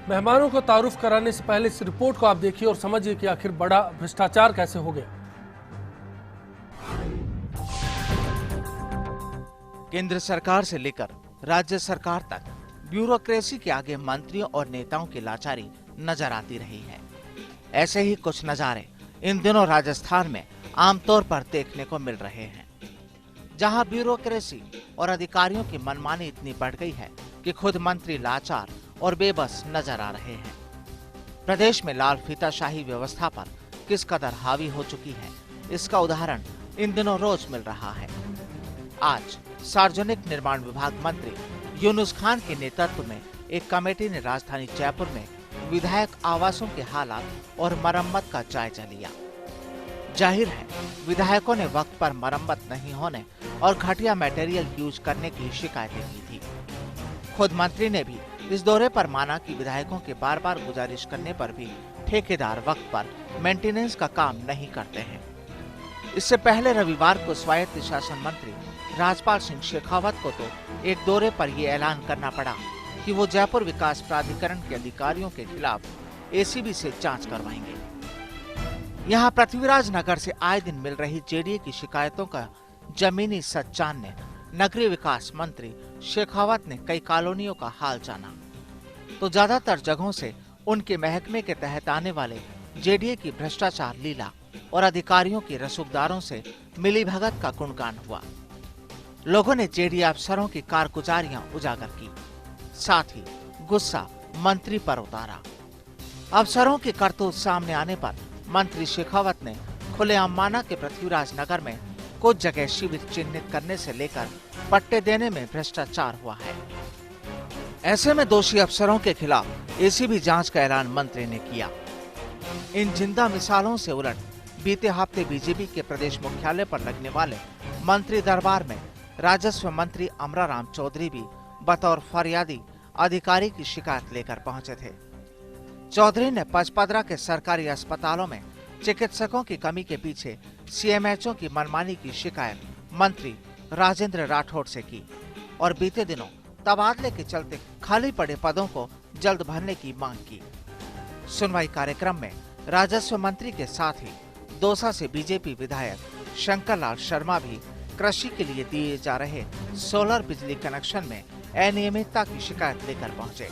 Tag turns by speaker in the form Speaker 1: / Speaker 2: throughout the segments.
Speaker 1: मेहमानों को तारुफ कराने से पहले इस रिपोर्ट को आप देखिए और समझिए कि आखिर बड़ा भ्रष्टाचार कैसे हो गया।
Speaker 2: केंद्र सरकार से लेकर राज्य सरकार तक ब्यूरोक्रेसी के आगे मंत्रियों और नेताओं की लाचारी नजर आती रही है। ऐसे ही कुछ नजारे इन दिनों राजस्थान में आमतौर पर देखने को मिल रहे हैं, जहां ब्यूरोक्रेसी और अधिकारियों की मनमानी इतनी बढ़ गई है कि खुद मंत्री लाचार और बेबस नजर आ रहे हैं। प्रदेश में लाल फीताशाही व्यवस्था पर किस कदर हावी हो चुकी है, इसका उदाहरण इन दिनों रोज मिल रहा है। आज सार्वजनिक निर्माण विभाग मंत्री यूनुस खान के नेतृत्व में एक कमेटी ने राजधानी जयपुर में विधायक आवासों के हालात और मरम्मत का जायजा लिया। जाहिर है, विधायकों ने वक्त पर मरम्मत नहीं होने और घटिया मटेरियल यूज करने की शिकायतें की थी। खुद मंत्री ने भी इस दौरे पर माना कि विधायकों के बार बार गुजारिश करने पर भी ठेकेदार वक्त पर मेंटेनेंस का काम नहीं करते हैं। इससे पहले रविवार को स्वायत्त शासन मंत्री राजपाल सिंह शेखावत को तो एक दौरे पर ये ऐलान करना पड़ा कि वो जयपुर विकास प्राधिकरण के अधिकारियों के खिलाफ एसीबी से जांच करवाएंगे। यहाँ पृथ्वीराज नगर से आए दिन मिल रही जेडीए की शिकायतों का जमीनी सच जानने नगरीय विकास मंत्री शेखावत ने कई कॉलोनियों का हाल जाना, तो ज्यादातर जगहों से उनके महकमे के तहत आने वाले जेडीए की भ्रष्टाचार लीला और अधिकारियों की रसूखदारों से मिलीभगत का गुणगान हुआ। लोगों ने जेडीए अफसरों की कारगुजारियां उजागर की, साथ ही गुस्सा मंत्री पर उतारा। अफसरों की करतूत सामने आने पर मंत्री शेखावत ने खुलेआम माना कि पृथ्वीराज नगर में कुछ जगह शिविर चिन्हित करने से लेकर पट्टे देने में भ्रष्टाचार हुआ है। ऐसे में दोषी अफसरों के खिलाफ एसीबी जांच का ऐलान मंत्री ने किया। इन जिंदा मिसालों से उलट बीते हफ्ते बीजेपी के प्रदेश मुख्यालय पर लगने वाले मंत्री दरबार में राजस्व मंत्री अमराराम चौधरी भी बतौर फरियादी अधिकारी की शिकायत लेकर पहुंचे थे। चौधरी ने पचपदरा के सरकारी अस्पतालों में चिकित्सकों की कमी के पीछे सीएमएचओ की मनमानी की शिकायत मंत्री राजेंद्र राठौड़ से की और बीते दिनों तबादले के चलते खाली पड़े पदों को जल्द भरने की मांग की। सुनवाई कार्यक्रम में राजस्व मंत्री के साथ ही दौसा से बीजेपी विधायक शंकर लाल शर्मा भी कृषि के लिए दिए जा रहे सोलर बिजली कनेक्शन में अनियमितता की शिकायत लेकर पहुंचे।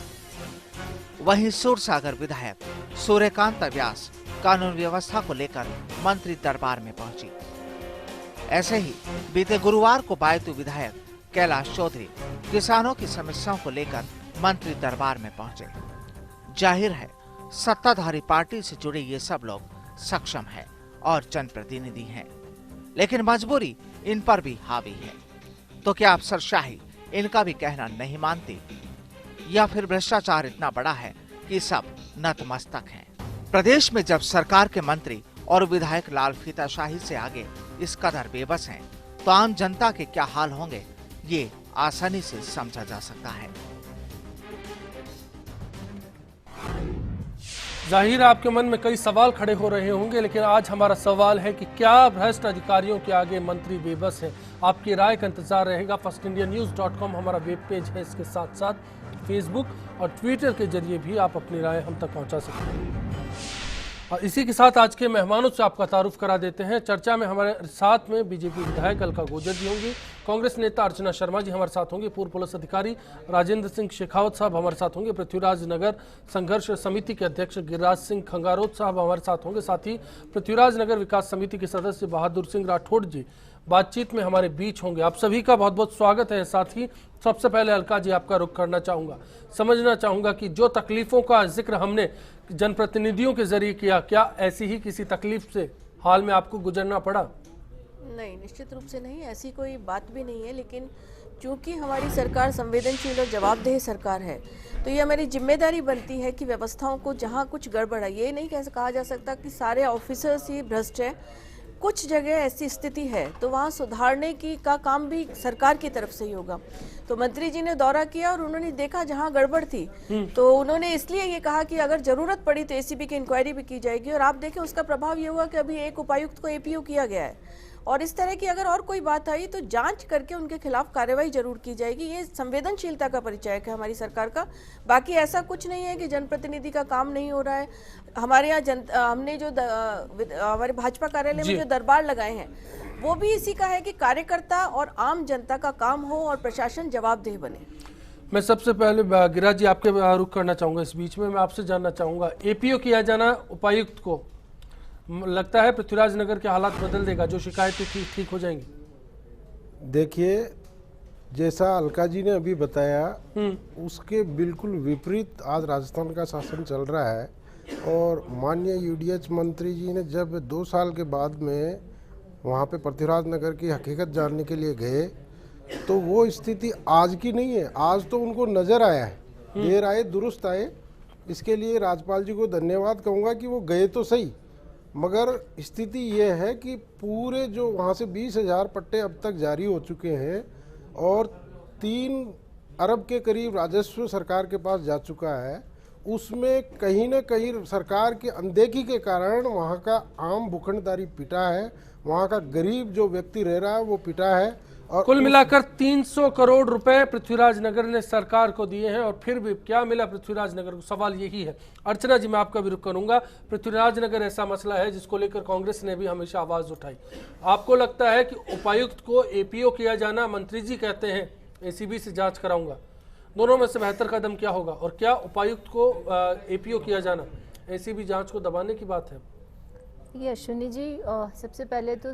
Speaker 2: वहीं सूरसागर विधायक सूर्यकांत व्यास कानून व्यवस्था को लेकर मंत्री दरबार में पहुंची। ऐसे ही बीते गुरुवार को बायतू विधायक कैलाश चौधरी किसानों की समस्याओं को लेकर मंत्री दरबार में पहुंचे। जाहिर है, सत्ताधारी पार्टी से जुड़े ये सब लोग सक्षम हैं और जनप्रतिनिधि हैं, लेकिन मजबूरी इन पर भी हावी है। तो क्या अफसरशाही इनका भी कहना नहीं मानती, या फिर भ्रष्टाचार इतना बड़ा है कि सब नतमस्तक हैं? प्रदेश में जब सरकार के मंत्री और विधायक लाल फीताशाही से आगे इस कदर बेबस हैं, तो आम जनता के क्या हाल होंगे, ये आसानी से समझा जा सकता है।
Speaker 1: जाहिर है आपके मन में कई सवाल खड़े हो रहे होंगे, लेकिन आज हमारा सवाल है कि क्या भ्रष्ट अधिकारियों के आगे मंत्री बेबस हैं? आपकी राय का इंतजार रहेगा। firstindianews.com हमारा वेब पेज है, इसके साथ साथ फेसबुक और ट्विटर के जरिए भी आप अपनी राय हम तक पहुंचा सकते हैं। और इसी के साथ आज के मेहमानों से आपका तारुफ करा देते हैं। चर्चा में हमारे साथ में बीजेपी विधायक अलका गुर्जर जी होंगी, कांग्रेस नेता अर्चना शर्मा जी हमारे साथ होंगे, पूर्व पुलिस अधिकारी राजेंद्र सिंह शेखावत साहब हमारे साथ होंगे, पृथ्वीराज नगर संघर्ष समिति के अध्यक्ष गिरिराज सिंह खंगारोत साहब हमारे साथ होंगे, साथ ही पृथ्वीराज नगर विकास समिति के सदस्य बहादुर सिंह राठौड़ जी बातचीत में हमारे बीच होंगे। आप सभी का बहुत बहुत स्वागत है। साथ ही सबसे पहले अलका जी आपका रुख करना चाहूँगा, समझना चाहूँगा कि जो तकलीफों का जिक्र हमने जनप्रतिनिधियों के जरिए किया, क्या ऐसी ही किसी तकलीफ से हाल में आपको गुजरना पड़ा?
Speaker 3: नहीं, निश्चित रूप से नहीं, ऐसी कोई बात भी नहीं है। लेकिन चूंकि हमारी सरकार संवेदनशील और जवाबदेह सरकार है, तो ये हमारी जिम्मेदारी बनती है कि व्यवस्थाओं को जहाँ कुछ गड़बड़ है, ये नहीं कहा जा सकता कि सारे ऑफिसर्स ही भ्रष्ट है। कुछ जगह ऐसी स्थिति है तो वहाँ सुधारने की का काम भी सरकार की तरफ से ही होगा। तो मंत्री जी ने दौरा किया और उन्होंने देखा जहाँ गड़बड़ थी, तो उन्होंने इसलिए ये कहा कि अगर जरूरत पड़ी तो एसीबी की इंक्वायरी भी की जाएगी। और आप देखें उसका प्रभाव ये हुआ कि अभी एक उपायुक्त को एपीओ किया गया है और इस तरह की अगर और कोई बात आई तो जांच करके उनके खिलाफ कार्रवाई जरूर की जाएगी। ये संवेदनशीलता का परिचायक है हमारी सरकार का। बाकी ऐसा कुछ नहीं है कि जनप्रतिनिधि का काम नहीं हो रहा है। हमारे यहाँ हमने जो हमारे भाजपा कार्यालय में जो दरबार लगाए हैं वो भी इसी का है कि कार्यकर्ता और आम जनता का काम हो और प्रशासन जवाबदेह बने।
Speaker 1: मैं सबसे पहले गिरिराज जी आपके रुख करना चाहूंगा। इस बीच में मैं आपसे जानना चाहूंगा, एपीओ किया जाना उपायुक्त को लगता है पृथ्वीराज नगर के हालात बदल देगा, जो शिकायतें थी ठीक हो जाएंगी?
Speaker 4: देखिए, जैसा अलका जी ने अभी बताया उसके बिल्कुल विपरीत आज राजस्थान का शासन चल रहा है। और माननीय यूडीएच मंत्री जी ने जब 2 साल के बाद में वहाँ पे पृथ्वीराज नगर की हकीकत जानने के लिए गए तो वो स्थिति आज की नहीं है। आज तो उनको नज़र आया है, देर आए दुरुस्त आए। इसके लिए राज्यपाल जी को धन्यवाद कहूँगा कि वो गए तो सही, मगर स्थिति ये है कि पूरे जो वहाँ से 20,000 पट्टे अब तक जारी हो चुके हैं और 3 अरब के करीब राजस्व सरकार के पास जा चुका है। उसमें कहीं न कहीं सरकार की अनदेखी के कारण वहाँ का आम भूखंडदारी पिटा है, वहाँ का गरीब जो व्यक्ति रह रहा है वो पिटा है। और
Speaker 1: कुल मिलाकर 300 करोड़ रुपए पृथ्वीराज नगर ने सरकार को दिए हैं और फिर भी क्या मिला पृथ्वीराज नगर को? सवाल यही है। अर्चना जी, मैं आपका भी रुख करूंगा। पृथ्वीराज नगर ऐसा मसला है जिसको लेकर कांग्रेस ने भी हमेशा आवाज उठाई। आपको लगता है कि उपायुक्त को एपीओ किया जाना, मंत्री जी कहते हैं एसीबी से जांच कराऊंगा, दोनों में से बेहतर कदम क्या होगा? और क्या उपायुक्त को एपीओ किया जाना एसीबी जांच को दबाने की बात है?
Speaker 5: ये अश्विनी जी, सबसे पहले तो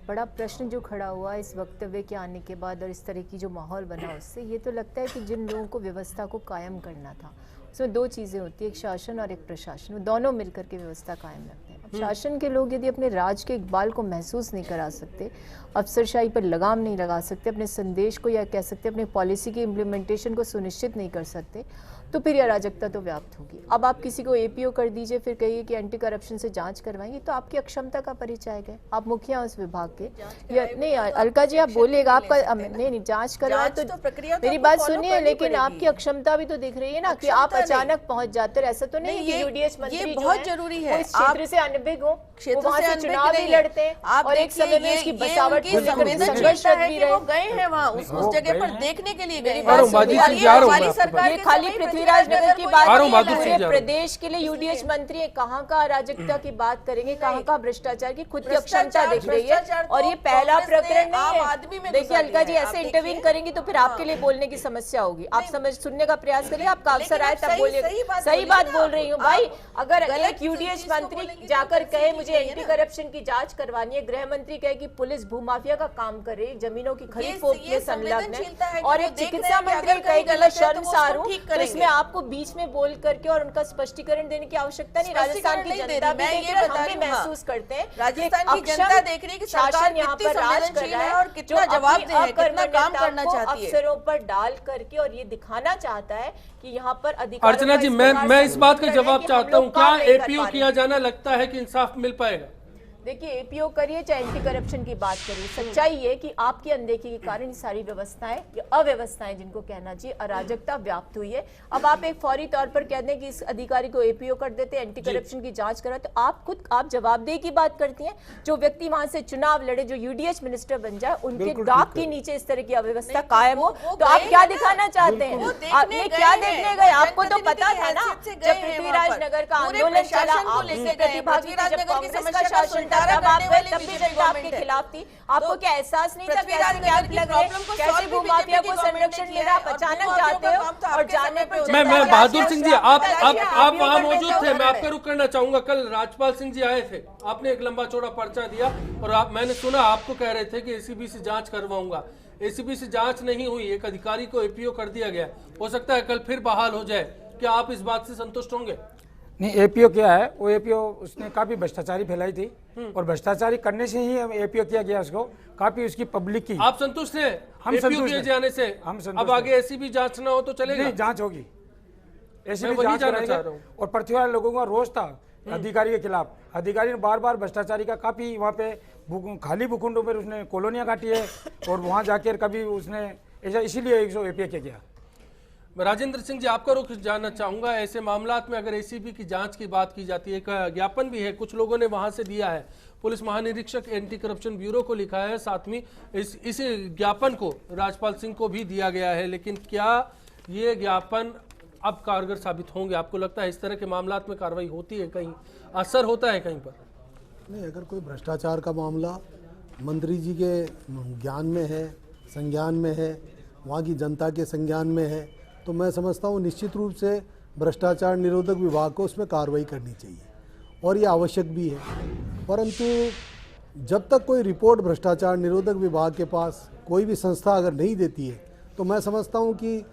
Speaker 5: बड़ा प्रश्न जो खड़ा हुआ इस वक्तव्य के आने के बाद और इस तरह की जो माहौल बना उससे, ये तो लगता है कि जिन लोगों को व्यवस्था को कायम करना था उसमें 2 चीज़ें होती है, एक शासन और एक प्रशासन, वो दोनों मिलकर के व्यवस्था कायम रखते हैं। अब शासन के लोग यदि अपने राज के इकबाल को महसूस नहीं करा सकते, अफसरशाही पर लगाम नहीं लगा सकते, अपने संदेश को या कह सकते अपने पॉलिसी की इम्प्लीमेंटेशन को सुनिश्चित नहीं कर सकते, तो फिर अराजकता तो व्याप्त होगी। अब आप किसी को एपीओ कर दीजिए, फिर कहिए कि एंटी करप्शन से जांच करवाएंगे, तो आपकी अक्षमता का परिचय है। आप मुखिया उस विभाग के या नहीं, अलका जी आप बोलिएगा, आपका नहीं जांच करवाए तो मेरी बात सुनिए, लेकिन आपकी अक्षमता भी तो दिख रही है ना कि आप अचानक पहुंच जाते हैं। ऐसा तो नहीं कि यूडीएच मंत्री
Speaker 3: बहुत जरूरी है
Speaker 5: इस क्षेत्र से अनभिज्ञ हो, वहां से चुनाव भी लड़ते हैं और एक समय में इसकी बसावट
Speaker 3: गए हैं वहाँ उस जगह पर देखने के लिए गए।
Speaker 5: ये खाली पृथ्वीराज नगर की बात नहीं है, पूरे प्रदेश के लिए यूडीएच मंत्री है। कहाँ का अराजकता की बात करेंगे, कहाँ का भ्रष्टाचार की खुद की अक्षमता दिख रही है। और ये पहला प्रकरण नहीं है। देखिए अलका जी, ऐसे इंटरवीन करेंगी तो फिर आपके लिए बोलने की समस्या होगी। आप सुनने का प्रयास करिए, आपका अवसर आए तब बोलिए। सही बात बोल रही हूँ भाई। अगर एक यूडीएच मंत्री जाकर कहे मुझे एंटी करप्शन की जांच करवानी है, गृह मंत्री कहे कि पुलिस भूमाफिया का काम कर रही है, जमीनों की खरीद फरोख्त में संलग्न है, और एक चिकित्सा मंत्री कहे कि मैं शर्मसार हूँ, तो इसमें आपको बीच में बोल करके और उनका स्पष्टीकरण देने की आवश्यकता नहीं। राजस्थान की जनता भी देख रही है, हम भी महसूस करते हैं,
Speaker 3: राजस्थान की जनता देख रही है कि सरकार यहाँ पर राज कर रहा है और कितना जवाबदेह है, कितना काम करना चाहती है,
Speaker 5: अफसरों पर डाल करके, और ये दिखाना चाहता है कि यहाँ पर अधिकार।
Speaker 1: अर्चना जी, मैं इस बात का जवाब चाहता हूँ, क्या एपीओ किया जाना लगता है कि इंसाफ मिल पाएगा?
Speaker 5: देखिए, एपीओ करिए चाहे एंटी करप्शन की बात करिए, सच्चाई है कि आपकी अनदेखी के कारण सारी व्यवस्थाएं, अव्यवस्थाएं जिनको कहना चाहिए, अराजकता व्याप्त हुई है। अब आप एक फौरी तौर पर कह दें कि इस अधिकारी को एपीओ कर देते, एंटी करप्शन की जांच करा, तो आप जवाबदेही की बात करती हैं। जो व्यक्ति वहां से चुनाव लड़े, जो यूडीएच मिनिस्टर बन जाए, उनके दाग के नीचे इस तरह की अव्यवस्था कायम हो, तो आप क्या दिखाना चाहते हैं? आपने क्या देखने गए? आपको तो पता था ना, जब पृथ्वीराज नगर का आंदोलन चला, कांग्रेस का शासन, तब आप गए, तब भी जनता आपके खिलाफ थी। आपको क्या एहसास नहीं था कैसे भूमाफिया को संरक्षण मिला? आप अचानक जाते हो और जाने पर
Speaker 1: मैं बहादुर सिंह जी, आप वहां मौजूद थे, मैं आपका रुख करना चाहूंगा। कल राजपाल सिंह जी आए थे, आपने एक लंबा चौड़ा पर्चा दिया और मैंने सुना आपको कह रहे थे कि एसीबी से जांच करवाऊंगा। एसीबी से जांच नहीं हुई, एक अधिकारी को एपीओ कर दिया गया, हो सकता है कल फिर बहाल हो जाए। क्या आप इस बात से संतुष्ट होंगे?
Speaker 6: नहीं, एपीओ क्या है, वो एपीओ उसने काफी भ्रष्टाचारी फैलाई थी और भ्रष्टाचारी करने से ही एपीओ किया गया उसको, काफी उसकी पब्लिक की।
Speaker 1: आप संतुष्ट हैं
Speaker 6: हम संतुष्ट
Speaker 1: किए जाने से?
Speaker 6: हम संतुष्ट।
Speaker 1: अब आगे एसीबी जांच ना हो तो चलेगा?
Speaker 6: नहीं, जांच होगी, एसीबी जांच कराएगा। और पृथ्वीराज लोगों का रोष था अधिकारी के खिलाफ। अधिकारी ने बार बार भ्रष्टाचारी का काफी वहाँ पे खाली भूखंडों पर उसने कॉलोनियां काटी है और वहाँ जाकर कभी उसने ऐसा, इसीलिए 100 एपीओ किया गया।
Speaker 1: मैं राजेंद्र सिंह जी आपका रुख जानना चाहूंगा, ऐसे मामलात में अगर एसीबी की जांच की बात की जाती है, एक ज्ञापन भी है कुछ लोगों ने वहां से दिया है, पुलिस महानिरीक्षक एंटी करप्शन ब्यूरो को लिखा है, साथ में इस ज्ञापन को राजपाल सिंह को भी दिया गया है, लेकिन क्या ये ज्ञापन अब कारगर साबित होंगे? आपको लगता है इस तरह के मामलात में कार्रवाई होती है, कहीं असर होता है कहीं पर?
Speaker 7: नहीं, अगर कोई भ्रष्टाचार का मामला मंत्री जी के ज्ञान में है, संज्ञान में है, वहाँ की जनता के संज्ञान में है, तो मैं समझता हूँ निश्चित रूप से भ्रष्टाचार निरोधक विभाग को उसमें कार्रवाई करनी चाहिए और ये आवश्यक भी है। परंतु जब तक कोई रिपोर्ट भ्रष्टाचार निरोधक विभाग के पास कोई भी संस्था अगर नहीं देती है, तो मैं समझता हूँ कि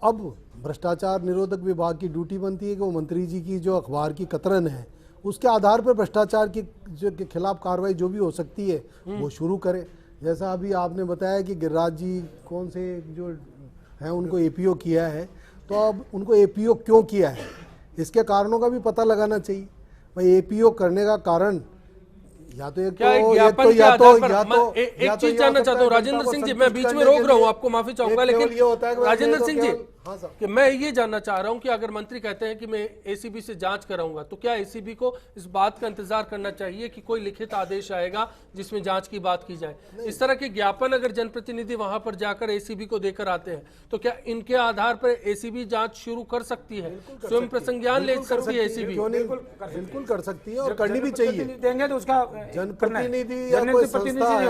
Speaker 7: अब भ्रष्टाचार निरोधक विभाग की ड्यूटी बनती है कि वो मंत्री जी की जो अखबार की कतरन है उसके आधार पर भ्रष्टाचार के खिलाफ कार्रवाई जो भी हो सकती है वो शुरू करे। जैसा अभी आपने बताया कि गिरिराज जी कौन से जो हैं उनको एपीओ किया है, तो अब उनको एपीओ क्यों किया है इसके कारणों का भी पता लगाना चाहिए। भाई एपीओ करने का कारण या तो एक
Speaker 1: चीज जानना चाहता हूँ राजेंद्र सिंह जी, मैं बीच में रोक रहा हूँ, आपको माफी चाहूंगा, लेकिन राजेंद्र सिंह जी कि मैं ये जानना चाह रहा हूं कि अगर मंत्री कहते हैं कि मैं एसीबी से जांच कराऊंगा, तो क्या एसीबी को इस बात का इंतजार करना चाहिए कि कोई लिखित आदेश आएगा जिसमें जांच की बात की जाए? इस तरह के ज्ञापन अगर जनप्रतिनिधि वहां पर जाकर एसीबी को देकर आते हैं, तो क्या इनके आधार पर एसीबी जांच शुरू कर सकती है, स्वयं प्रसंज्ञान ले सकती है एसीबी?
Speaker 7: बिल्कुल कर सकती है और करनी भी चाहिए।
Speaker 6: देंगे तो उसका
Speaker 7: जनप्रतिनिधि या कोई संस्था है,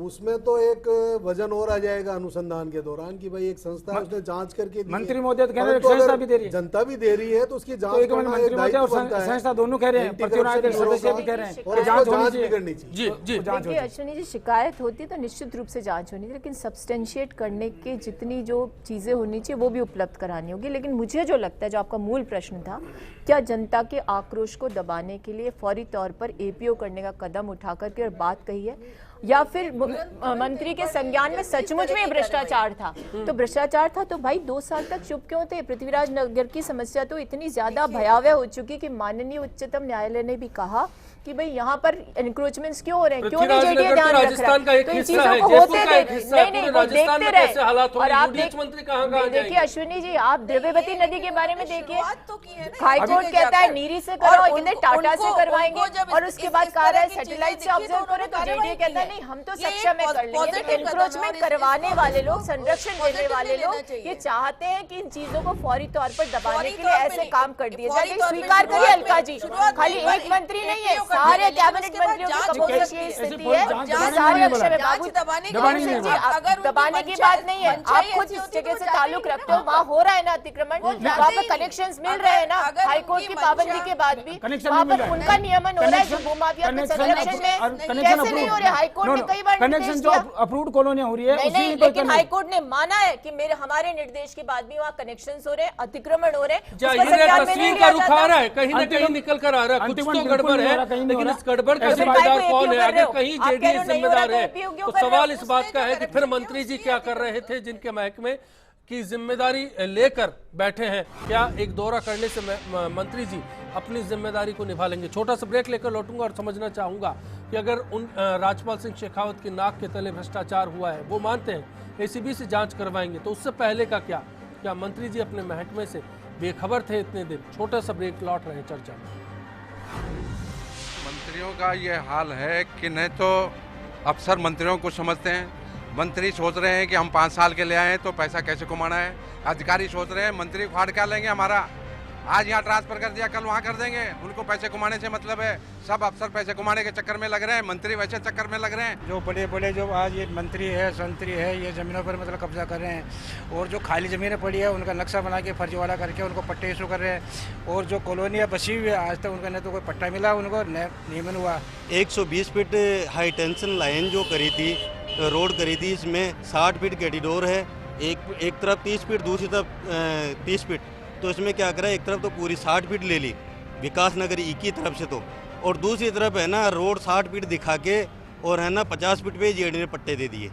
Speaker 7: उसमें तो एक वजन और आ जाएगा अनुसंधान के दौरान कि भाई एक संस्था है उसने जांच करके
Speaker 6: मंत्री महोदय कह रहे हैं संस्था भी दे रही है,
Speaker 7: जनता भी दे रही है, तो उसकी जांच
Speaker 6: तो मंत्री महोदय और संस्था दोनों कह रहे हैं, प्रतिनिधि सदस्य भी कह रहे हैं
Speaker 7: और जांच भी करनी चाहिए।
Speaker 1: जी
Speaker 5: देखिए अश्विनी जी, शिकायत होती है तो निश्चित रूप से जांच होनी चाहिए, लेकिन सब्सटेंशिएट करने के जितनी जो चीजें होनी चाहिए वो भी उपलब्ध करानी होगी। लेकिन मुझे जो लगता है, जो आपका मूल प्रश्न था, क्या जनता के आक्रोश को दबाने के लिए फौरी तौर पर एपीओ करने का कदम उठा करके और बात कही है, या फिर मंत्री के संज्ञान में सचमुच में भ्रष्टाचार था? तो भ्रष्टाचार था तो भाई 2 साल तक चुप क्यों थे? पृथ्वीराज नगर की समस्या तो इतनी ज्यादा भयावह हो चुकी कि माननीय उच्चतम न्यायालय ने भी कहा कि भाई यहाँ पर एनक्रोचमेंट्स क्यों हो रहे हैं, क्यों नहीं जेडीए ध्यान रख रहा है? तो इन चीजों को होते नहीं वो देखते रहे। और आप देखिए अश्विनी जी, आप द्रव्यवती नदी के बारे में देखिए, हाईकोर्ट कहता है नीरी से करो, कहते टाटा से करवाएंगे, और उसके बाद कह रहा है सैटेलाइट से ऑब्जर्व करो, तो जेडीए कहता है नहीं हम तो सक्षम है कर लेंगे। तो एनक्रोचमेंट करवाने वाले लोग, संरक्षण देने वाले लोग ये चाहते हैं कि इन चीजों को फौरी तौर पर दबाने के लिए ऐसे काम कर दिए जाए। स्वीकार करिए अलका जी, खाली एक मंत्री नहीं है, सारे कैबिनेट मंत्रियों की कबूल की स्थिति है, सारे अक्षय बाबू दबाने की बात नहीं है। आप खुद जिस जगह से ताल्लुक रखते हो वहाँ हो रहा है ना अतिक्रमण, वहाँ पर कनेक्शंस मिल रहे हैं ना, हाईकोर्ट की पाबंदी के बाद भी वहाँ पर उनका नियमन हो रहा है जो भूमाफिया के संरक्षण में, कैसे नहीं हो रहे? हाईकोर्ट ने कई बार
Speaker 6: कनेक्शन जो अप्रूव्ड कॉलोनी हो रही है,
Speaker 5: नहीं, लेकिन हाईकोर्ट ने माना है कि मेरे हमारे निर्देश के बाद भी वहाँ कनेक्शंस हो रहे हैं, अतिक्रमण हो रहे हैं।
Speaker 1: तस्वीर का रुख आ रहा है, कहीं ना कहीं निकल कर आ रहा है, कुछ तो गड़बड़ है, लेकिन इस गड़बड़ का जिम्मेदार कौन है? अगर कहीं जेडीए जिम्मेदार है तो सवाल इस बात का है कि फिर मंत्री जी क्या कर रहे थे जिनके महकमे की जिम्मेदारी लेकर बैठे हैं? क्या एक दौरा करने से मंत्री जी अपनी जिम्मेदारी को निभा लेंगे? छोटा सा ब्रेक लेकर लौटूंगा और समझना चाहूंगा कि अगर उन राजपाल सिंह शेखावत की नाक के तले भ्रष्टाचार हुआ है, वो मानते हैं एसीबी से जांच करवाएंगे, तो उससे पहले का क्या मंत्री जी अपने महकमे से बेखबर थे इतने दिन? छोटा सा ब्रेक, लौट रहे हैं चर्चा में।
Speaker 8: मंत्रियों का ये हाल है कि नहीं तो अफसर मंत्रियों को समझते हैं, मंत्री सोच रहे हैं कि हम 5 साल के ले आए हैं तो पैसा कैसे कमाना है, अधिकारी सोच रहे हैं मंत्री फाड़ क्या लेंगे हमारा, आज यहाँ ट्रांसफर कर दिया कल वहाँ कर देंगे, उनको पैसे कमाने से मतलब है। सब अफसर पैसे कमाने के चक्कर में लग रहे हैं, मंत्री वैसे चक्कर में लग रहे हैं।
Speaker 6: जो बड़े बड़े जो आज ये मंत्री है संतरी है, ये जमीनों पर मतलब कब्जा कर रहे हैं, और जो खाली जमीनें पड़ी है उनका नक्शा बना के फर्जीवाड़ा करके उनको पट्टे इशू कर रहे हैं, और जो कॉलोनियाँ बसी हुई है आज तक उनका न तो कोई पट्टा मिला, उनको नियमन हुआ।
Speaker 9: 120 फीट हाई टेंशन लाइन जो करी थी, रोड करी थी, इसमें 60 फीट कॉरिडोर है, एक तरफ 30 फीट, दूसरी तरफ 30 फीट, तो इसमें क्या करा, एक तरफ तो पूरी 60 फीट ले ली विकास नगर ई की तरफ से, तो और दूसरी तरफ है ना रोड 60 फीट दिखा के और है ना 50 फीट पे जेडी ने पट्टे दे दिए।